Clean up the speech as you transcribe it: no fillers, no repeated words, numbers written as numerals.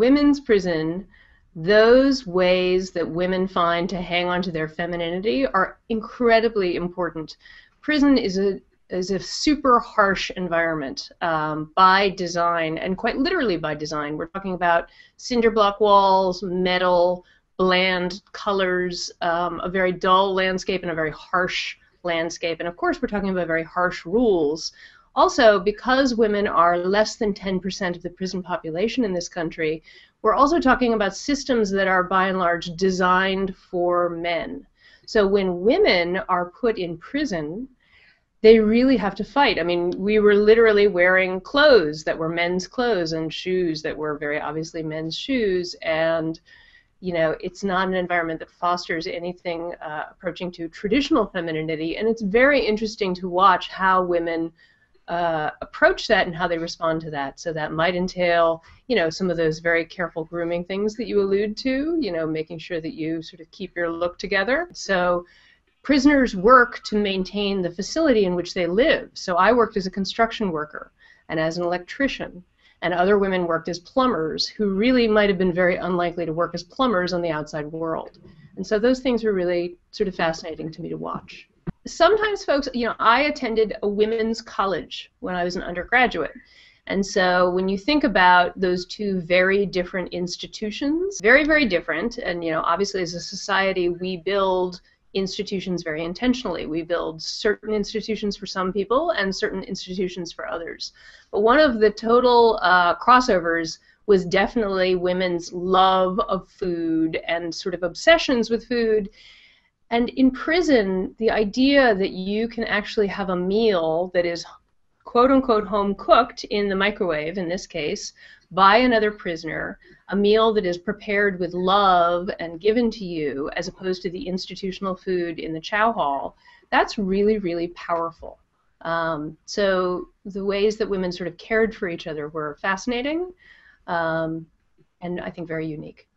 women's prison, those ways that women find to hang on to their femininity are incredibly important. Prison is a super harsh environment by design, and quite literally by design. We're talking about cinder block walls, metal, bland colors, a very dull landscape and a very harsh landscape. And of course we're talking about very harsh rules. Also, because women are less than 10% of the prison population in this country, we're also talking about systems that are by and large designed for men. So when women are put in prison, they really have to fight. I mean, we were literally wearing clothes that were men's clothes and shoes that were very obviously men's shoes, and you know, it's not an environment that fosters anything approaching to traditional femininity, and it's very interesting to watch how women approach that and how they respond to that. So that might entail, you know, some of those very careful grooming things that you allude to, you know, making sure that you sort of keep your look together. So prisoners work to maintain the facility in which they live. So I worked as a construction worker and as an electrician, and other women worked as plumbers who really might have been very unlikely to work as plumbers on the outside world. And so those things were really sort of fascinating to me to watch. Sometimes folks, you know, I attended a women's college when I was an undergraduate. And so when you think about those two very different institutions, very, very different, and you know, obviously as a society we build institutions very intentionally. We build certain institutions for some people and certain institutions for others. But one of the total crossovers was definitely women's love of food and sort of obsessions with food. And in prison, the idea that you can actually have a meal that is quote-unquote home cooked in the microwave, in this case, by another prisoner, a meal that is prepared with love and given to you as opposed to the institutional food in the chow hall, that's really, really powerful. So the ways that women sort of cared for each other were fascinating and I think very unique.